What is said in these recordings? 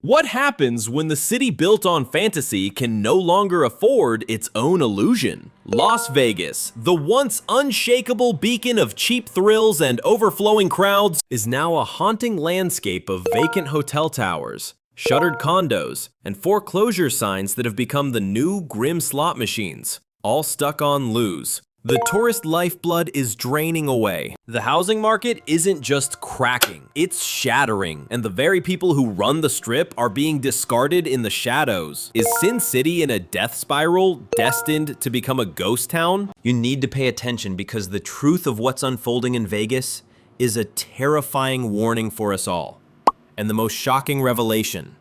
What happens when the city built on fantasy can no longer afford its own illusion? Las Vegas, the once unshakable beacon of cheap thrills and overflowing crowds, is now a haunting landscape of vacant hotel towers, shuttered condos, and foreclosure signs that have become the new grim slot machines, all stuck on lose. The tourist lifeblood is draining away. The housing market isn't just cracking, it's shattering, and the very people who run the Strip are being discarded in the shadows. Is Sin City in a death spiral, destined to become a ghost town? You need to pay attention because the truth of what's unfolding in Vegas is a terrifying warning for us all. And the most shocking revelation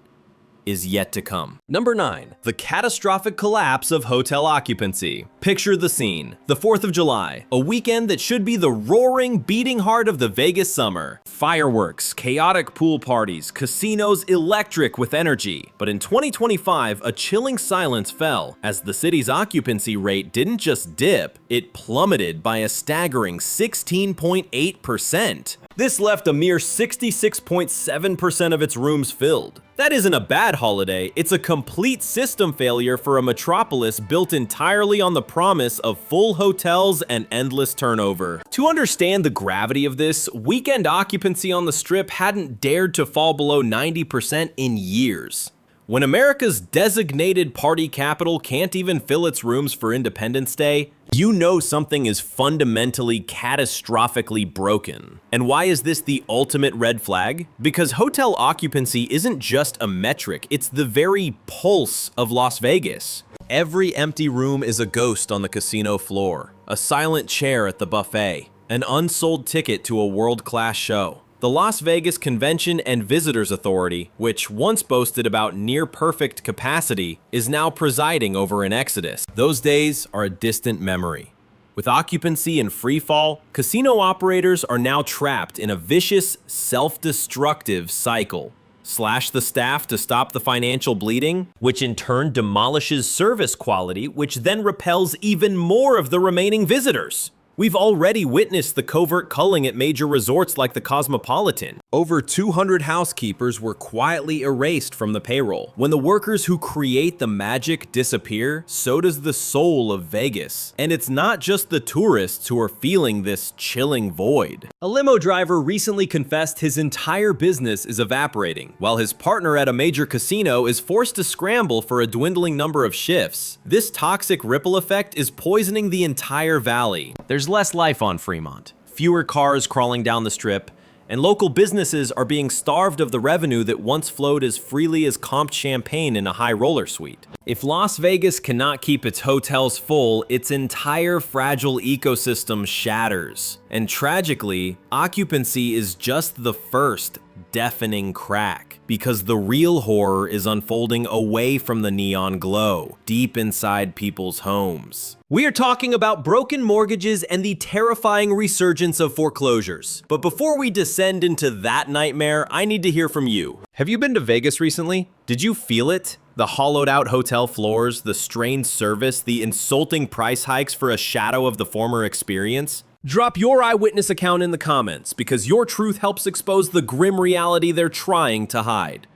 is yet to come. Number 9, the catastrophic collapse of hotel occupancy. Picture the scene. The 4th of July, a weekend that should be the roaring, beating heart of the Vegas summer. Fireworks, chaotic pool parties, casinos electric with energy. But in 2025, a chilling silence fell as the city's occupancy rate didn't just dip, it plummeted by a staggering 16.8%. This left a mere 66.7% of its rooms filled. That isn't a bad holiday, it's a complete system failure for a metropolis built entirely on the promise of full hotels and endless turnover. To understand the gravity of this, weekend occupancy on the Strip hadn't dared to fall below 90% in years. When America's designated party capital can't even fill its rooms for Independence Day, you know something is fundamentally, catastrophically broken. And why is this the ultimate red flag? Because hotel occupancy isn't just a metric, it's the very pulse of Las Vegas. Every empty room is a ghost on the casino floor, a silent chair at the buffet, an unsold ticket to a world-class show. The Las Vegas Convention and Visitors Authority, which once boasted about near-perfect capacity, is now presiding over an exodus. Those days are a distant memory. With occupancy and freefall, casino operators are now trapped in a vicious, self-destructive cycle. Slash the staff to stop the financial bleeding, which in turn demolishes service quality, which then repels even more of the remaining visitors. We've already witnessed the covert culling at major resorts like the Cosmopolitan. Over 200 housekeepers were quietly erased from the payroll. When the workers who create the magic disappear, so does the soul of Vegas. And it's not just the tourists who are feeling this chilling void. A limo driver recently confessed his entire business is evaporating, while his partner at a major casino is forced to scramble for a dwindling number of shifts. This toxic ripple effect is poisoning the entire valley. There's less life on Fremont, fewer cars crawling down the Strip, and local businesses are being starved of the revenue that once flowed as freely as comped champagne in a high roller suite. If Las Vegas cannot keep its hotels full, its entire fragile ecosystem shatters. And tragically, occupancy is just the first deafening crack, because the real horror is unfolding away from the neon glow, deep inside people's homes. We are talking about broken mortgages and the terrifying resurgence of foreclosures. But before we descend into that nightmare, I need to hear from you. Have you been to Vegas recently? Did you feel it? The hollowed out hotel floors, the strained service, the insulting price hikes for a shadow of the former experience? Drop your eyewitness account in the comments, because your truth helps expose the grim reality they're trying to hide.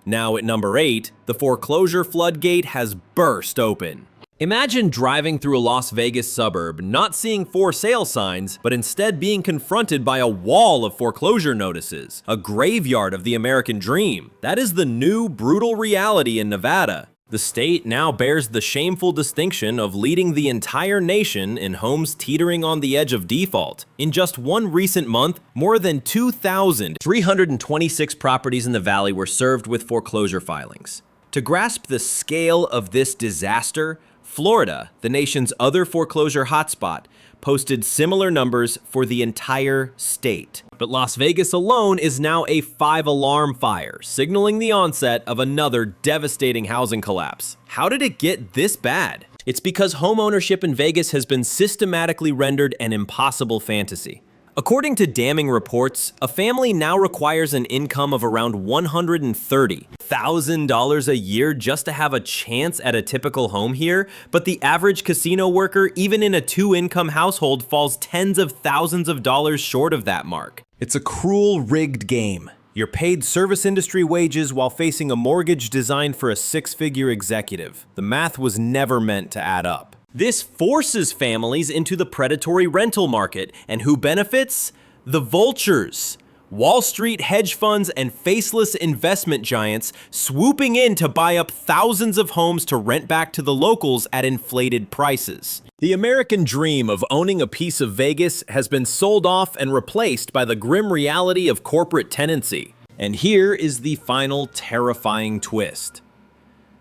Now at number 8, the foreclosure floodgate has burst open. Imagine driving through a Las Vegas suburb, not seeing for sale signs, but instead being confronted by a wall of foreclosure notices, a graveyard of the American dream. That is the new brutal reality in Nevada. The state now bears the shameful distinction of leading the entire nation in homes teetering on the edge of default. In just one recent month, more than 2,326 properties in the valley were served with foreclosure filings. To grasp the scale of this disaster, Florida, the nation's other foreclosure hotspot, posted similar numbers for the entire state. But Las Vegas alone is now a 5-alarm fire, signaling the onset of another devastating housing collapse. How did it get this bad? It's because homeownership in Vegas has been systematically rendered an impossible fantasy. According to damning reports, a family now requires an income of around $130,000 a year just to have a chance at a typical home here, but the average casino worker, even in a 2-income household, falls tens of thousands of dollars short of that mark. It's a cruel, rigged game. You're paid service industry wages while facing a mortgage designed for a six-figure executive. The math was never meant to add up. This forces families into the predatory rental market, and who benefits? The vultures. Wall Street hedge funds and faceless investment giants swooping in to buy up thousands of homes to rent back to the locals at inflated prices. The American dream of owning a piece of Vegas has been sold off and replaced by the grim reality of corporate tenancy. And here is the final terrifying twist.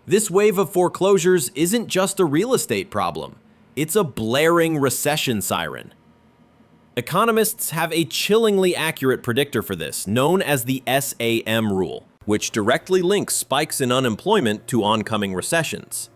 This wave of foreclosures isn't just a real estate problem. It's a blaring recession siren. Economists have a chillingly accurate predictor for this, known as the SAM rule, which directly links spikes in unemployment to oncoming recessions.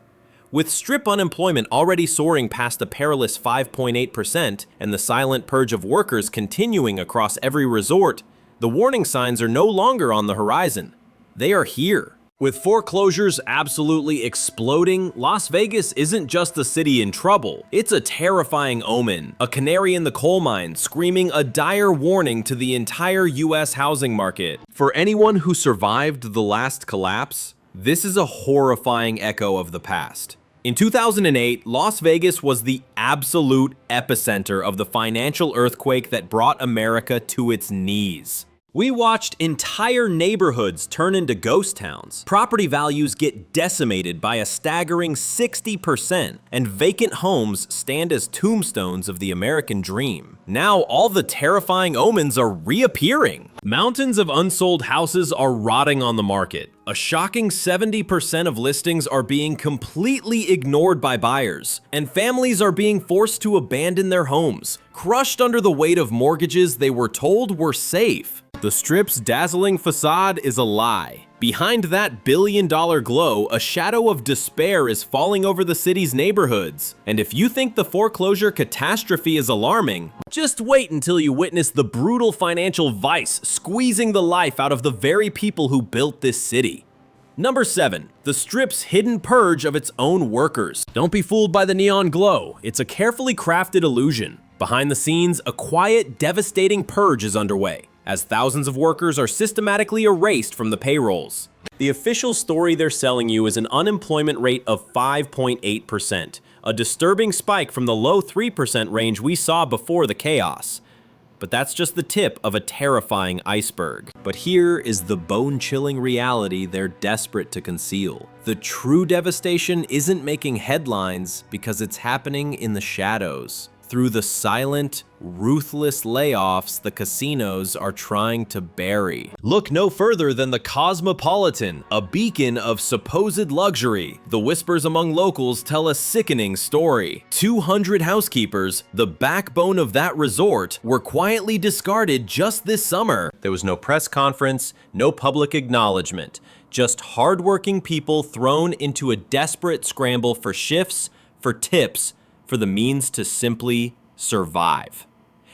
With strip unemployment already soaring past a perilous 5.8% and the silent purge of workers continuing across every resort, the warning signs are no longer on the horizon. They are here. With foreclosures absolutely exploding, Las Vegas isn't just a city in trouble. It's a terrifying omen, a canary in the coal mine screaming a dire warning to the entire US housing market. For anyone who survived the last collapse, this is a horrifying echo of the past. In 2008, Las Vegas was the absolute epicenter of the financial earthquake that brought America to its knees. We watched entire neighborhoods turn into ghost towns. Property values get decimated by a staggering 60%, and vacant homes stand as tombstones of the American dream. Now all the terrifying omens are reappearing. Mountains of unsold houses are rotting on the market. A shocking 70% of listings are being completely ignored by buyers, and families are being forced to abandon their homes, crushed under the weight of mortgages they were told were safe. The Strip's dazzling facade is a lie. Behind that billion-dollar glow, a shadow of despair is falling over the city's neighborhoods. And if you think the foreclosure catastrophe is alarming, just wait until you witness the brutal financial vice squeezing the life out of the very people who built this city. Number 7. The Strip's hidden purge of its own workers. Don't be fooled by the neon glow. It's a carefully crafted illusion. Behind the scenes, a quiet, devastating purge is underway, as thousands of workers are systematically erased from the payrolls. The official story they're selling you is an unemployment rate of 5.8%, a disturbing spike from the low 3% range we saw before the chaos. But that's just the tip of a terrifying iceberg. But here is the bone-chilling reality they're desperate to conceal. The true devastation isn't making headlines because it's happening in the shadows. Through the silent, ruthless layoffs the casinos are trying to bury. Look no further than the Cosmopolitan, a beacon of supposed luxury. The whispers among locals tell a sickening story. 200 housekeepers, the backbone of that resort, were quietly discarded just this summer. There was no press conference, no public acknowledgement, just hardworking people thrown into a desperate scramble for shifts, for tips, for the means to simply survive.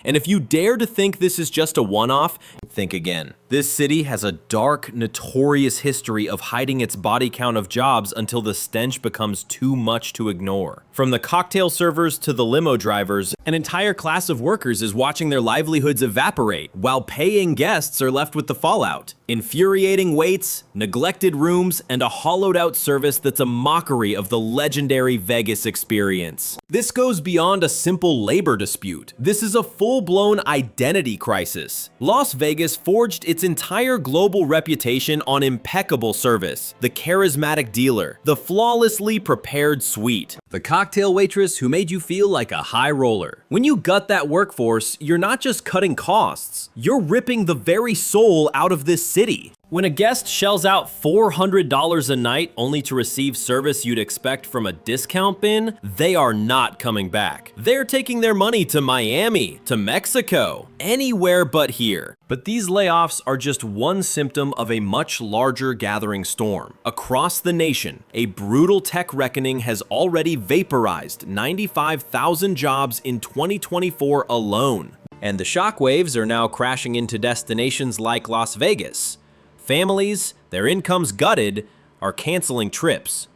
And if you dare to think this is just a one-off, think again. This city has a dark, notorious history of hiding its body count of jobs until the stench becomes too much to ignore. From the cocktail servers to the limo drivers, an entire class of workers is watching their livelihoods evaporate, while paying guests are left with the fallout. Infuriating waits, neglected rooms, and a hollowed-out service that's a mockery of the legendary Vegas experience. This goes beyond a simple labor dispute. This is a full-blown identity crisis. Las Vegas forged its entire global reputation on impeccable service, the charismatic dealer, the flawlessly prepared suite, the cocktail waitress who made you feel like a high roller. When you gut that workforce, you're not just cutting costs, you're ripping the very soul out of this city. When a guest shells out $400 a night only to receive service you'd expect from a discount bin, they are not coming back. They're taking their money to Miami, to Mexico, anywhere but here. But these layoffs are just one symptom of a much larger gathering storm. Across the nation, a brutal tech reckoning has already vaporized 95,000 jobs in 2024 alone. And the shockwaves are now crashing into destinations like Las Vegas. Families, their incomes gutted, are canceling trips.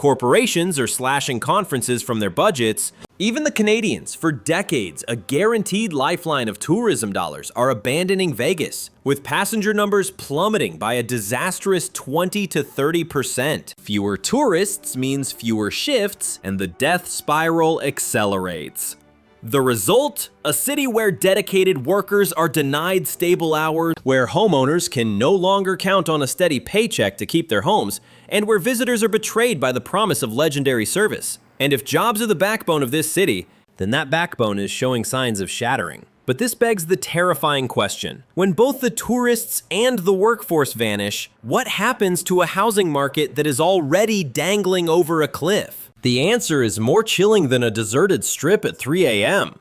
Corporations are slashing conferences from their budgets. Even the Canadians, for decades, a guaranteed lifeline of tourism dollars, are abandoning Vegas, with passenger numbers plummeting by a disastrous 20 to 30%. Fewer tourists means fewer shifts, and the death spiral accelerates. The result? A city where dedicated workers are denied stable hours, where homeowners can no longer count on a steady paycheck to keep their homes, and where visitors are betrayed by the promise of legendary service. And if jobs are the backbone of this city, then that backbone is showing signs of shattering. But this begs the terrifying question. When both the tourists and the workforce vanish, what happens to a housing market that is already dangling over a cliff? The answer is more chilling than a deserted strip at 3 a.m.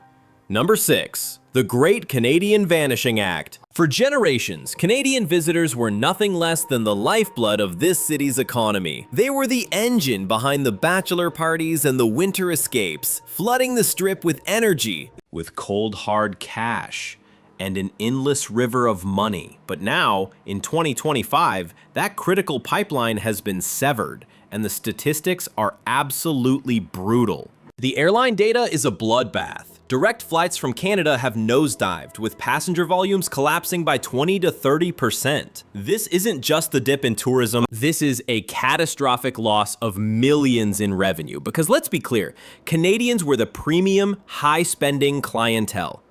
Number 6. The Great Canadian Vanishing Act. For generations, Canadian visitors were nothing less than the lifeblood of this city's economy. They were the engine behind the bachelor parties and the winter escapes, flooding the strip with energy, with cold hard cash, and an endless river of money. But now, in 2025, that critical pipeline has been severed, and the statistics are absolutely brutal. The airline data is a bloodbath. Direct flights from Canada have nosedived, with passenger volumes collapsing by 20 to 30%. This isn't just the dip in tourism, this is a catastrophic loss of millions in revenue. Because let's be clear, Canadians were the premium, high-spending clientele.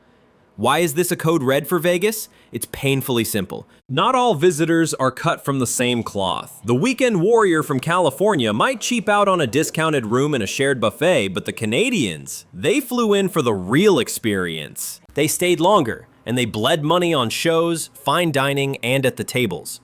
Why is this a code red for Vegas? It's painfully simple. Not all visitors are cut from the same cloth. The weekend warrior from California might cheap out on a discounted room and a shared buffet, but the Canadians, they flew in for the real experience. They stayed longer, and they bled money on shows, fine dining, and at the tables.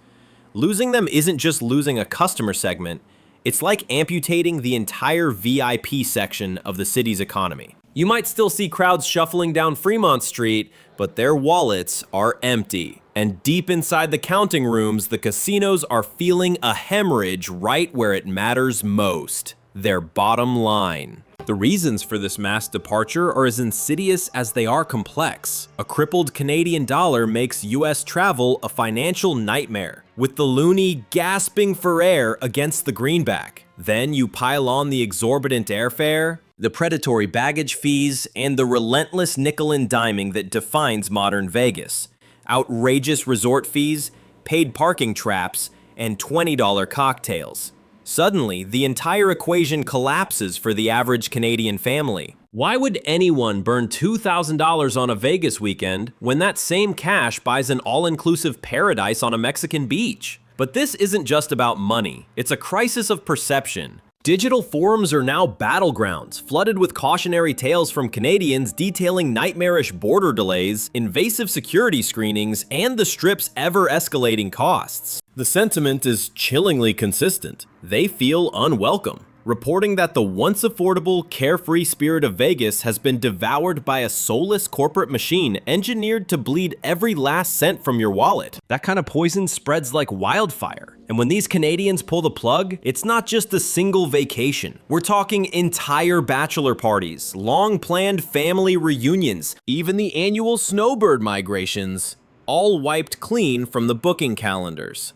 Losing them isn't just losing a customer segment, it's like amputating the entire VIP section of the city's economy. You might still see crowds shuffling down Fremont Street, but their wallets are empty. And deep inside the counting rooms, the casinos are feeling a hemorrhage right where it matters most: their bottom line. The reasons for this mass departure are as insidious as they are complex. A crippled Canadian dollar makes US travel a financial nightmare, with the loonie gasping for air against the greenback. Then you pile on the exorbitant airfare, the predatory baggage fees, and the relentless nickel and diming that defines modern Vegas. Outrageous resort fees, paid parking traps, and $20 cocktails. Suddenly, the entire equation collapses for the average Canadian family. Why would anyone burn $2,000 on a Vegas weekend when that same cash buys an all-inclusive paradise on a Mexican beach? But this isn't just about money. It's a crisis of perception. Digital forums are now battlegrounds, flooded with cautionary tales from Canadians detailing nightmarish border delays, invasive security screenings, and the Strip's ever-escalating costs. The sentiment is chillingly consistent. They feel unwelcome, reporting that the once affordable, carefree spirit of Vegas has been devoured by a soulless corporate machine engineered to bleed every last cent from your wallet. That kind of poison spreads like wildfire. And when these Canadians pull the plug, it's not just a single vacation. We're talking entire bachelor parties, long-planned family reunions, even the annual snowbird migrations, all wiped clean from the booking calendars.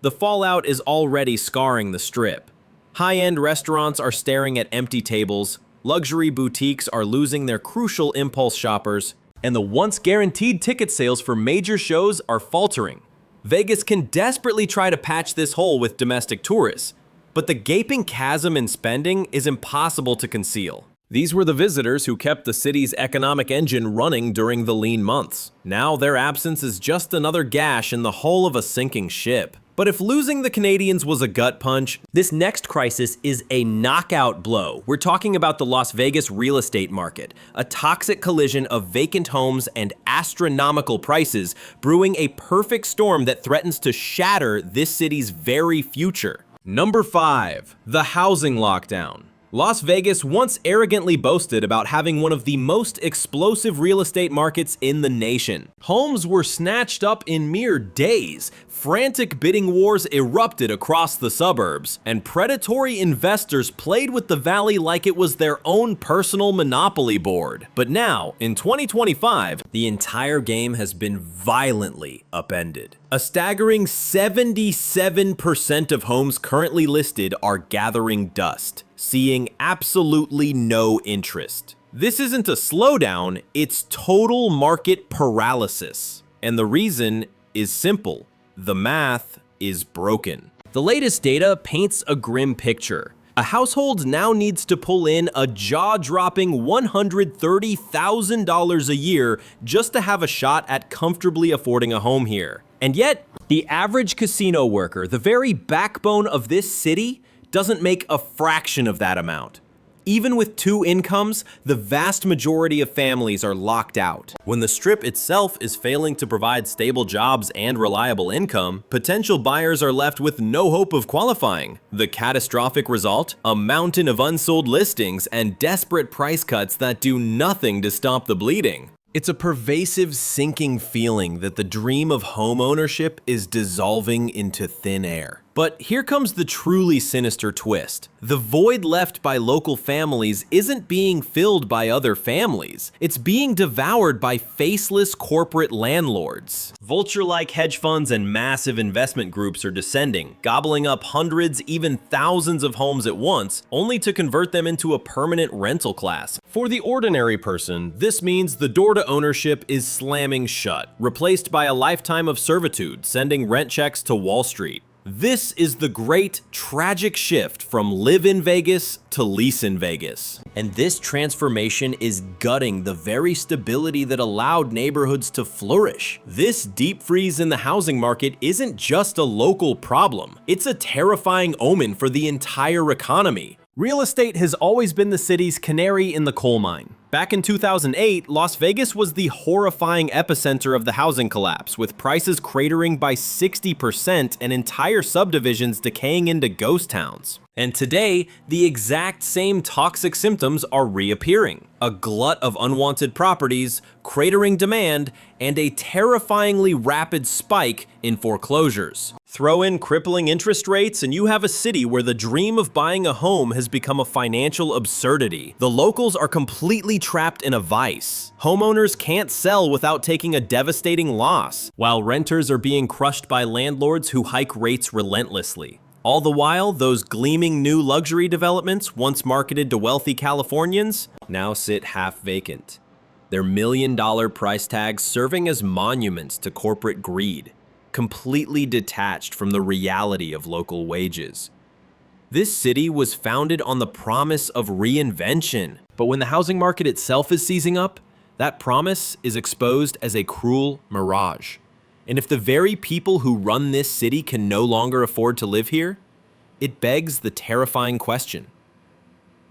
The fallout is already scarring the Strip. High-end restaurants are staring at empty tables, luxury boutiques are losing their crucial impulse shoppers, and the once guaranteed ticket sales for major shows are faltering. Vegas can desperately try to patch this hole with domestic tourists, but the gaping chasm in spending is impossible to conceal. These were the visitors who kept the city's economic engine running during the lean months. Now their absence is just another gash in the hull of a sinking ship. But if losing the Canadians was a gut punch, this next crisis is a knockout blow. We're talking about the Las Vegas real estate market, a toxic collision of vacant homes and astronomical prices, brewing a perfect storm that threatens to shatter this city's very future. Number 5, the housing lockdown. Las Vegas once arrogantly boasted about having one of the most explosive real estate markets in the nation. Homes were snatched up in mere days, Frantic bidding wars erupted across the suburbs, and predatory investors played with the valley like it was their own personal monopoly board. But now, in 2025, the entire game has been violently upended. A staggering 77% of homes currently listed are gathering dust, seeing absolutely no interest. This isn't a slowdown, it's total market paralysis. And the reason is simple. The math is broken. The latest data paints a grim picture. A household now needs to pull in a jaw-dropping $130,000 a year just to have a shot at comfortably affording a home here. And yet, the average casino worker, the very backbone of this city, doesn't make a fraction of that amount. Even with 2 incomes, the vast majority of families are locked out. When the Strip itself is failing to provide stable jobs and reliable income, potential buyers are left with no hope of qualifying. The catastrophic result? A mountain of unsold listings and desperate price cuts that do nothing to stop the bleeding. It's a pervasive, sinking feeling that the dream of homeownership is dissolving into thin air. But here comes the truly sinister twist. The void left by local families isn't being filled by other families. It's being devoured by faceless corporate landlords. Vulture-like hedge funds and massive investment groups are descending, gobbling up hundreds, even thousands of homes at once, only to convert them into a permanent rental class. For the ordinary person, this means the door to ownership is slamming shut, replaced by a lifetime of servitude, sending rent checks to Wall Street. This is the great, tragic shift from live in Vegas to lease in Vegas. And this transformation is gutting the very stability that allowed neighborhoods to flourish. This deep freeze in the housing market isn't just a local problem. It's a terrifying omen for the entire economy. Real estate has always been the city's canary in the coal mine. Back in 2008, Las Vegas was the horrifying epicenter of the housing collapse, with prices cratering by 60% and entire subdivisions decaying into ghost towns. And today, the exact same toxic symptoms are reappearing. A glut of unwanted properties, cratering demand, and a terrifyingly rapid spike in foreclosures. Throw in crippling interest rates and you have a city where the dream of buying a home has become a financial absurdity. The locals are completely trapped in a vice. Homeowners can't sell without taking a devastating loss, while renters are being crushed by landlords who hike rates relentlessly. All the while, those gleaming new luxury developments, once marketed to wealthy Californians, now sit half vacant. Their million-dollar price tags serving as monuments to corporate greed, completely detached from the reality of local wages. This city was founded on the promise of reinvention, but when the housing market itself is seizing up, that promise is exposed as a cruel mirage. And if the very people who run this city can no longer afford to live here, it begs the terrifying question: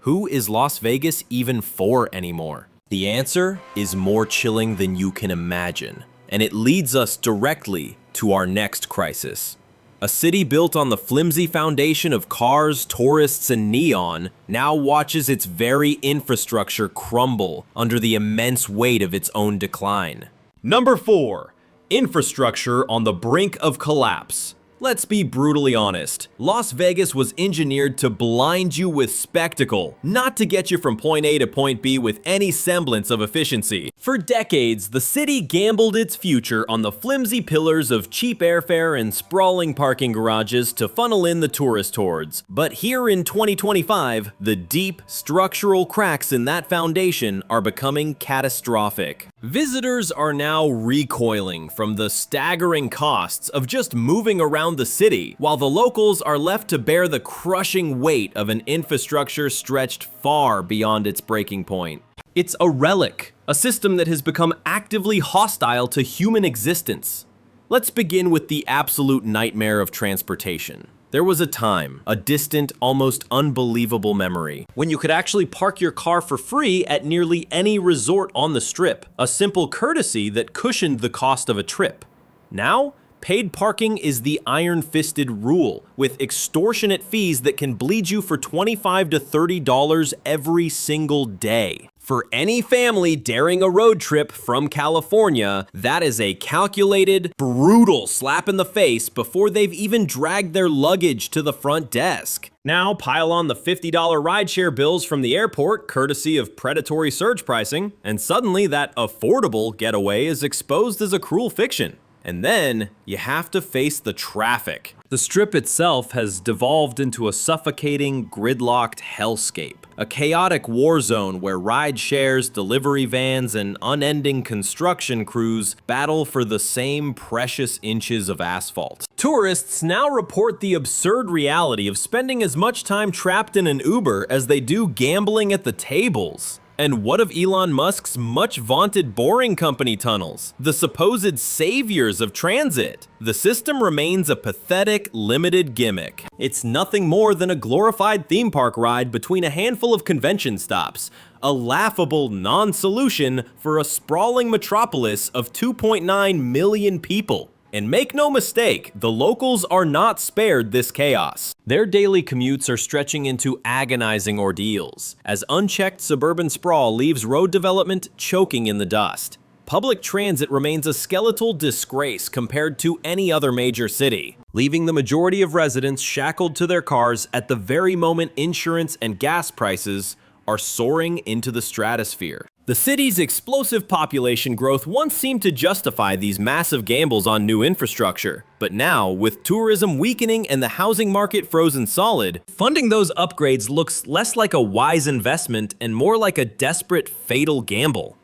who is Las Vegas even for anymore? The answer is more chilling than you can imagine, and it leads us directly to our next crisis. A city built on the flimsy foundation of cars, tourists, and neon now watches its very infrastructure crumble under the immense weight of its own decline. Number 4. Infrastructure on the brink of collapse. Let's be brutally honest. Las Vegas was engineered to blind you with spectacle, not to get you from point A to point B with any semblance of efficiency. For decades, the city gambled its future on the flimsy pillars of cheap airfare and sprawling parking garages to funnel in the tourist hordes. But here in 2025, the deep structural cracks in that foundation are becoming catastrophic. Visitors are now recoiling from the staggering costs of just moving around the city, while the locals are left to bear the crushing weight of an infrastructure stretched far beyond its breaking point. It's a relic, a system that has become actively hostile to human existence. Let's begin with the absolute nightmare of transportation. There was a time, a distant, almost unbelievable memory, when you could actually park your car for free at nearly any resort on the Strip, a simple courtesy that cushioned the cost of a trip. Now, paid parking is the iron-fisted rule, with extortionate fees that can bleed you for $25 to $30 every single day. For any family daring a road trip from California, that is a calculated, brutal slap in the face before they've even dragged their luggage to the front desk. Now pile on the $50 rideshare bills from the airport, courtesy of predatory surge pricing, and suddenly that affordable getaway is exposed as a cruel fiction. And then you have to face the traffic. The Strip itself has devolved into a suffocating, gridlocked hellscape. A chaotic war zone where ride shares, delivery vans, and unending construction crews battle for the same precious inches of asphalt. Tourists now report the absurd reality of spending as much time trapped in an Uber as they do gambling at the tables. And what of Elon Musk's much vaunted boring company tunnels, the supposed saviors of transit? The system remains a pathetic, limited gimmick. It's nothing more than a glorified theme park ride between a handful of convention stops, a laughable non-solution for a sprawling metropolis of 2.9 million people. And make no mistake, the locals are not spared this chaos. Their daily commutes are stretching into agonizing ordeals, as unchecked suburban sprawl leaves road development choking in the dust. Public transit remains a skeletal disgrace compared to any other major city, leaving the majority of residents shackled to their cars at the very moment insurance and gas prices are soaring into the stratosphere. The city's explosive population growth once seemed to justify these massive gambles on new infrastructure, but now, with tourism weakening and the housing market frozen solid, funding those upgrades looks less like a wise investment and more like a desperate, fatal gamble.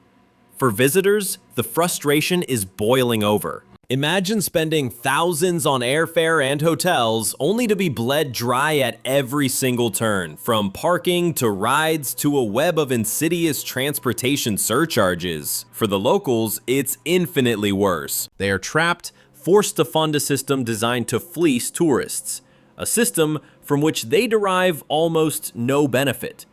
For visitors, the frustration is boiling over. Imagine spending thousands on airfare and hotels only to be bled dry at every single turn, from parking to rides to a web of insidious transportation surcharges. For the locals, it's infinitely worse. They are trapped, forced to fund a system designed to fleece tourists, a system from which they derive almost no benefit.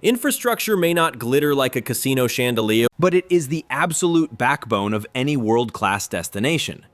Infrastructure may not glitter like a casino chandelier, but it is the absolute backbone of any world-class destination.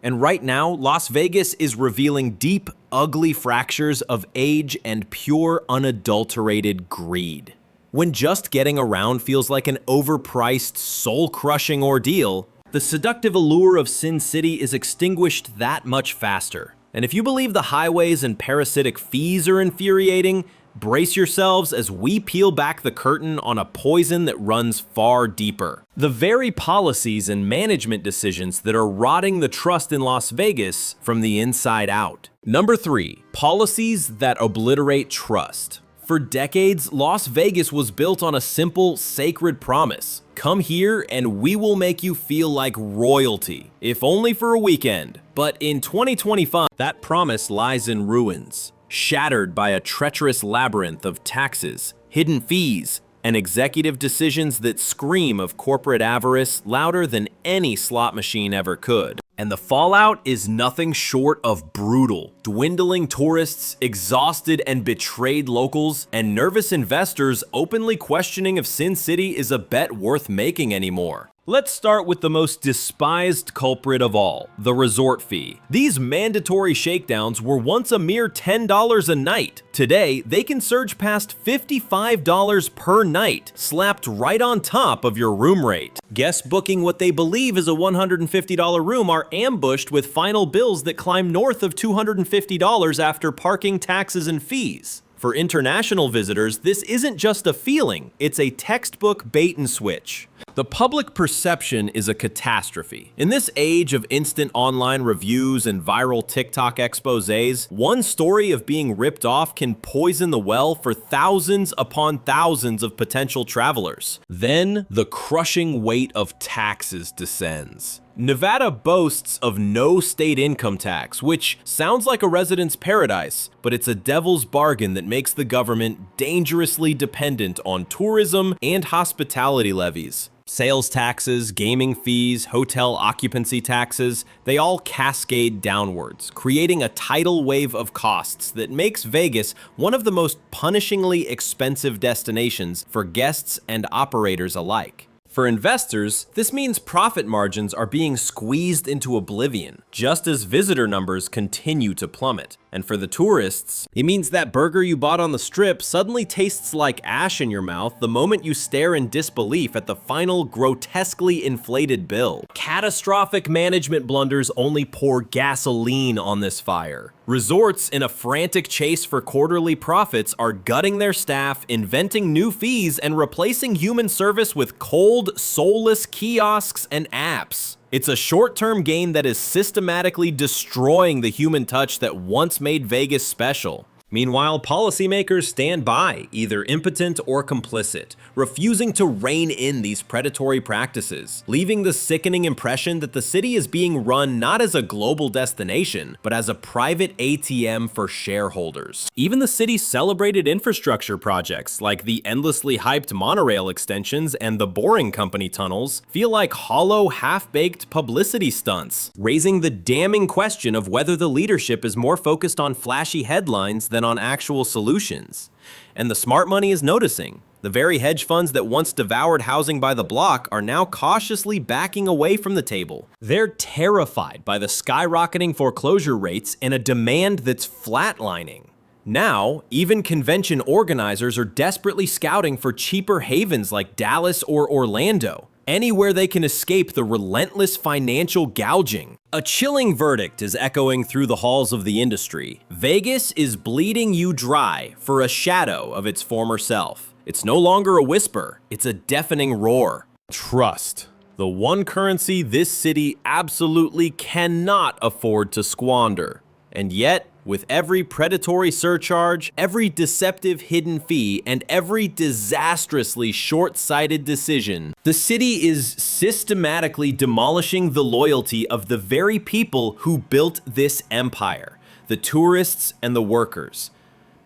And right now, Las Vegas is revealing deep, ugly fractures of age and pure, unadulterated greed. When just getting around feels like an overpriced, soul-crushing ordeal, the seductive allure of Sin City is extinguished that much faster. And if you believe the highways and parasitic fees are infuriating, brace yourselves as we peel back the curtain on a poison that runs far deeper. The very policies and management decisions that are rotting the trust in Las Vegas from the inside out. Number 3, policies that obliterate trust. For decades, Las Vegas was built on a simple, sacred promise. Come here and we will make you feel like royalty, if only for a weekend. But in 2025, that promise lies in ruins, shattered by a treacherous labyrinth of taxes, hidden fees, and executive decisions that scream of corporate avarice louder than any slot machine ever could. And the fallout is nothing short of brutal. Dwindling tourists, exhausted and betrayed locals, and nervous investors openly questioning if Sin City is a bet worth making anymore. Let's start with the most despised culprit of all, the resort fee. These mandatory shakedowns were once a mere $10 a night. Today, they can surge past $55 per night, slapped right on top of your room rate. Guests booking what they believe is a $150 room are ambushed with final bills that climb north of $250 after parking, taxes, and fees. For international visitors, this isn't just a feeling, it's a textbook bait and switch. The public perception is a catastrophe. In this age of instant online reviews and viral TikTok exposés, one story of being ripped off can poison the well for thousands upon thousands of potential travelers. Then, the crushing weight of taxes descends. Nevada boasts of no state income tax, which sounds like a resident's paradise, but it's a devil's bargain that makes the government dangerously dependent on tourism and hospitality levies. Sales taxes, gaming fees, hotel occupancy taxes, they all cascade downwards, creating a tidal wave of costs that makes Vegas one of the most punishingly expensive destinations for guests and operators alike. For investors, this means profit margins are being squeezed into oblivion, just as visitor numbers continue to plummet. And for the tourists, it means that burger you bought on the strip suddenly tastes like ash in your mouth the moment you stare in disbelief at the final grotesquely inflated bill. Catastrophic management blunders only pour gasoline on this fire. Resorts, in a frantic chase for quarterly profits, are gutting their staff, inventing new fees, and replacing human service with cold, soulless kiosks and apps. It's a short-term gain that is systematically destroying the human touch that once made Vegas special. Meanwhile, policymakers stand by, either impotent or complicit, refusing to rein in these predatory practices, leaving the sickening impression that the city is being run not as a global destination, but as a private ATM for shareholders. Even the city's celebrated infrastructure projects, like the endlessly hyped monorail extensions and the Boring Company tunnels, feel like hollow, half-baked publicity stunts, raising the damning question of whether the leadership is more focused on flashy headlines than on actual solutions. And the smart money is noticing. The very hedge funds that once devoured housing by the block are now cautiously backing away from the table. They're terrified by the skyrocketing foreclosure rates and a demand that's flatlining. Now, even convention organizers are desperately scouting for cheaper havens like Dallas or Orlando, anywhere they can escape the relentless financial gouging. A chilling verdict is echoing through the halls of the industry. Vegas is bleeding you dry for a shadow of its former self. It's no longer a whisper, it's a deafening roar. Trust, the one currency this city absolutely cannot afford to squander. And yet, with every predatory surcharge, every deceptive hidden fee, and every disastrously short-sighted decision, the city is systematically demolishing the loyalty of the very people who built this empire, the tourists and the workers.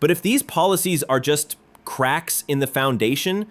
But if these policies are just cracks in the foundation,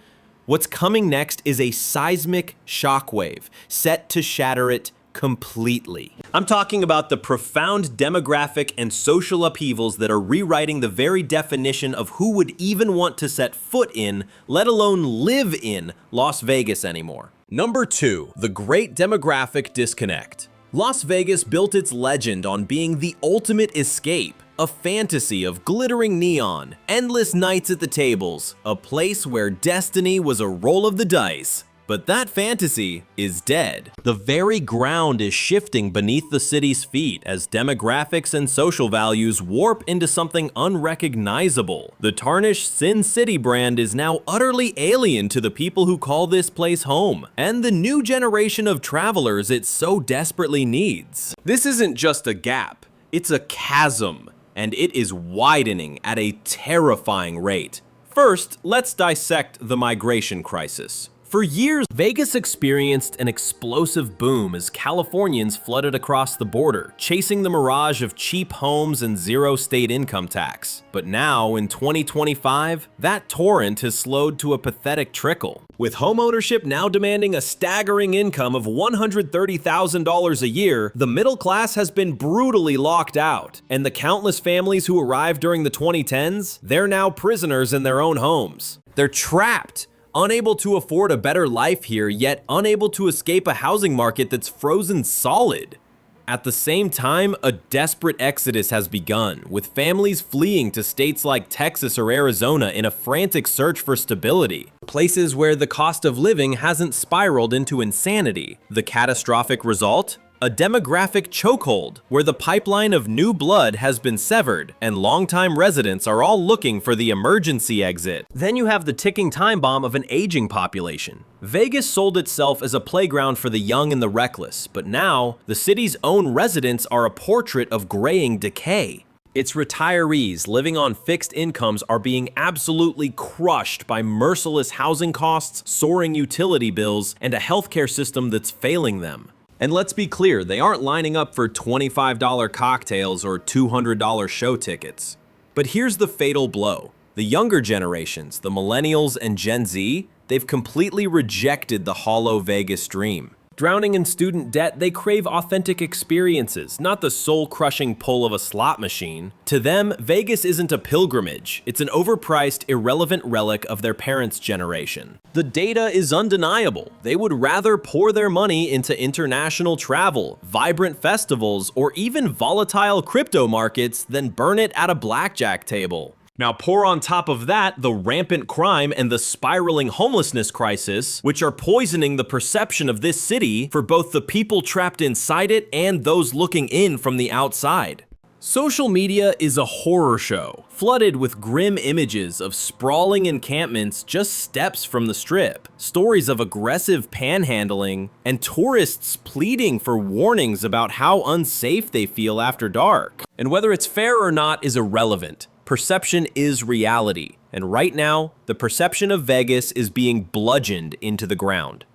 what's coming next is a seismic shockwave set to shatter it completely. I'm talking about the profound demographic and social upheavals that are rewriting the very definition of who would even want to set foot in, let alone live in, Las Vegas anymore. Number 2, the great demographic disconnect. Las Vegas built its legend on being the ultimate escape, a fantasy of glittering neon, endless nights at the tables, a place where destiny was a roll of the dice. But that fantasy is dead. The very ground is shifting beneath the city's feet as demographics and social values warp into something unrecognizable. The tarnished Sin City brand is now utterly alien to the people who call this place home, and the new generation of travelers it so desperately needs. This isn't just a gap, it's a chasm, and it is widening at a terrifying rate. First, let's dissect the migration crisis. For years, Vegas experienced an explosive boom as Californians flooded across the border, chasing the mirage of cheap homes and zero state income tax. But now, in 2025, that torrent has slowed to a pathetic trickle. With homeownership now demanding a staggering income of $130,000 a year, the middle class has been brutally locked out. And the countless families who arrived during the 2010s, they're now prisoners in their own homes. They're trapped, unable to afford a better life here, yet unable to escape a housing market that's frozen solid. At the same time, a desperate exodus has begun, with families fleeing to states like Texas or Arizona in a frantic search for stability, places where the cost of living hasn't spiraled into insanity. The catastrophic result? A demographic chokehold, where the pipeline of new blood has been severed, and longtime residents are all looking for the emergency exit. Then you have the ticking time bomb of an aging population. Vegas sold itself as a playground for the young and the reckless, but now, the city's own residents are a portrait of graying decay. Its retirees living on fixed incomes are being absolutely crushed by merciless housing costs, soaring utility bills, and a healthcare system that's failing them. And let's be clear, they aren't lining up for $25 cocktails or $200 show tickets. But here's the fatal blow. The younger generations, the millennials and Gen Z, they've completely rejected the hollow Vegas dream. Drowning in student debt, they crave authentic experiences, not the soul-crushing pull of a slot machine. To them, Vegas isn't a pilgrimage. It's an overpriced, irrelevant relic of their parents' generation. The data is undeniable. They would rather pour their money into international travel, vibrant festivals, or even volatile crypto markets than burn it at a blackjack table. Now pour on top of that the rampant crime and the spiraling homelessness crisis, which are poisoning the perception of this city for both the people trapped inside it and those looking in from the outside. Social media is a horror show, flooded with grim images of sprawling encampments just steps from the Strip, stories of aggressive panhandling, and tourists pleading for warnings about how unsafe they feel after dark. And whether it's fair or not is irrelevant. Perception is reality, and right now, the perception of Vegas is being bludgeoned into the ground.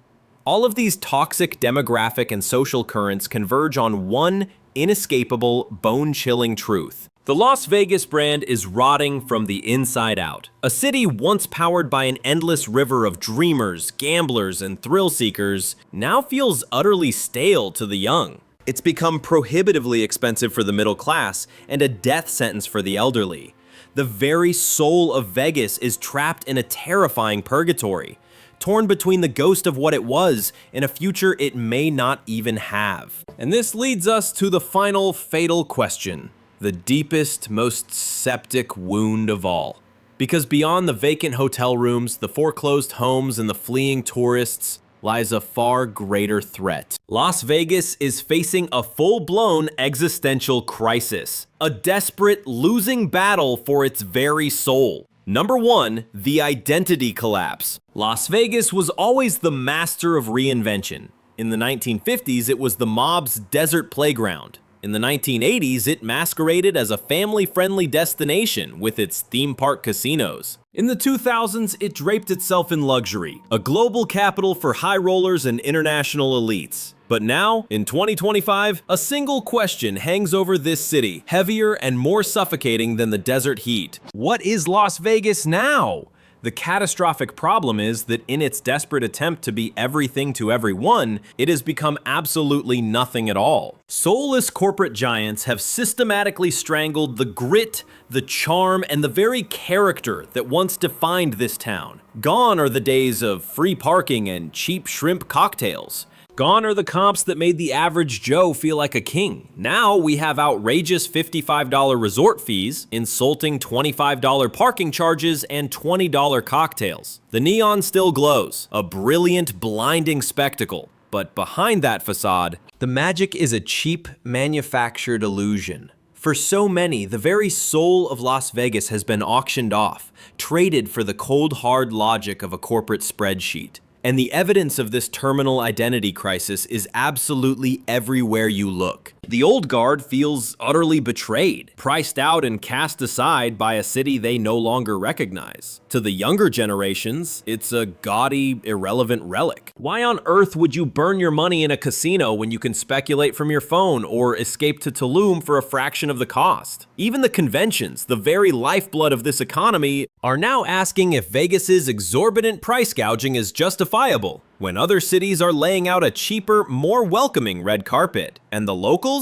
All of these toxic demographic and social currents converge on one inescapable, bone-chilling truth. The Las Vegas brand is rotting from the inside out. A city once powered by an endless river of dreamers, gamblers, and thrill-seekers now feels utterly stale to the young. It's become prohibitively expensive for the middle class and a death sentence for the elderly. The very soul of Vegas is trapped in a terrifying purgatory, torn between the ghost of what it was and a future it may not even have. And this leads us to the final fatal question, the deepest, most septic wound of all. Because beyond the vacant hotel rooms, the foreclosed homes, and the fleeing tourists, lies a far greater threat. Las Vegas is facing a full-blown existential crisis, a desperate, losing battle for its very soul. Number 1, the identity collapse. Las Vegas was always the master of reinvention. In the 1950s, it was the mob's desert playground. In the 1980s, it masqueraded as a family-friendly destination with its theme park casinos. In the 2000s, it draped itself in luxury, a global capital for high rollers and international elites. But now, in 2025, a single question hangs over this city, heavier and more suffocating than the desert heat. What is Las Vegas now? The catastrophic problem is that in its desperate attempt to be everything to everyone, it has become absolutely nothing at all. Soulless corporate giants have systematically strangled the grit, the charm, and the very character that once defined this town. Gone are the days of free parking and cheap shrimp cocktails. Gone are the comps that made the average Joe feel like a king. Now we have outrageous $55 resort fees, insulting $25 parking charges, and $20 cocktails. The neon still glows, a brilliant, blinding spectacle. But behind that facade, the magic is a cheap, manufactured illusion. For so many, the very soul of Las Vegas has been auctioned off, traded for the cold, hard logic of a corporate spreadsheet. And the evidence of this terminal identity crisis is absolutely everywhere you look. The old guard feels utterly betrayed, priced out and cast aside by a city they no longer recognize. To the younger generations, it's a gaudy, irrelevant relic. Why on earth would you burn your money in a casino when you can speculate from your phone or escape to Tulum for a fraction of the cost? Even the conventions, the very lifeblood of this economy, are now asking if Vegas's exorbitant price gouging is justifiable, when other cities are laying out a cheaper, more welcoming red carpet. And the locals?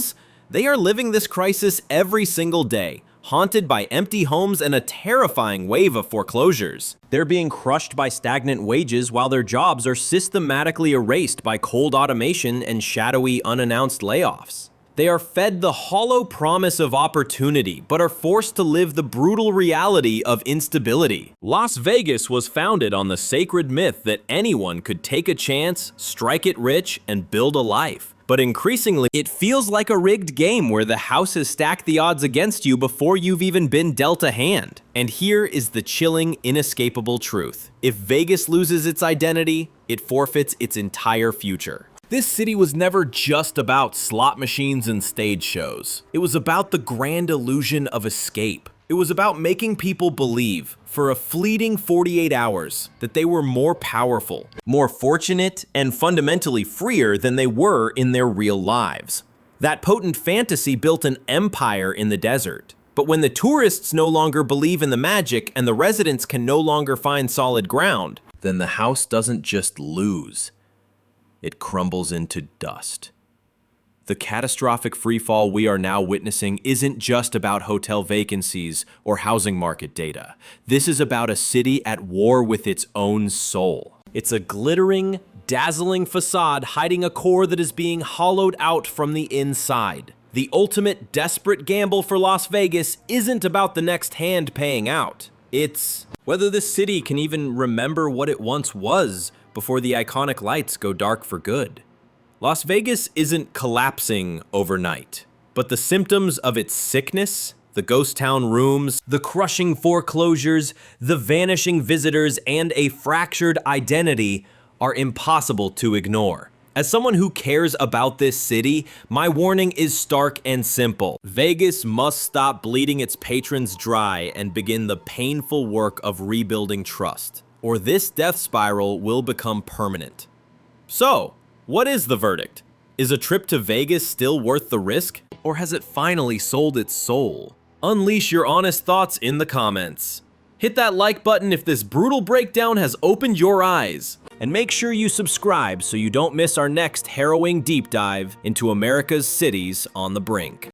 They are living this crisis every single day, haunted by empty homes and a terrifying wave of foreclosures. They're being crushed by stagnant wages while their jobs are systematically erased by cold automation and shadowy, unannounced layoffs. They are fed the hollow promise of opportunity, but are forced to live the brutal reality of instability. Las Vegas was founded on the sacred myth that anyone could take a chance, strike it rich, and build a life. But increasingly, it feels like a rigged game where the house has stacked the odds against you before you've even been dealt a hand. And here is the chilling, inescapable truth. If Vegas loses its identity, it forfeits its entire future. This city was never just about slot machines and stage shows. It was about the grand illusion of escape. It was about making people believe, for a fleeting 48 hours, that they were more powerful, more fortunate, and fundamentally freer than they were in their real lives. That potent fantasy built an empire in the desert. But when the tourists no longer believe in the magic and the residents can no longer find solid ground, then the house doesn't just lose. it crumbles into dust. The catastrophic freefall we are now witnessing isn't just about hotel vacancies or housing market data. This is about a city at war with its own soul. It's a glittering, dazzling facade hiding a core that is being hollowed out from the inside. The ultimate desperate gamble for Las Vegas isn't about the next hand paying out. It's whether this city can even remember what it once was before the iconic lights go dark for good. Las Vegas isn't collapsing overnight, but the symptoms of its sickness, the ghost town rooms, the crushing foreclosures, the vanishing visitors, and a fractured identity are impossible to ignore. As someone who cares about this city, my warning is stark and simple. Vegas must stop bleeding its patrons dry and begin the painful work of rebuilding trust, or this death spiral will become permanent. So, what is the verdict? Is a trip to Vegas still worth the risk? Or has it finally sold its soul? Unleash your honest thoughts in the comments. Hit that like button if this brutal breakdown has opened your eyes. And make sure you subscribe so you don't miss our next harrowing deep dive into America's cities on the brink.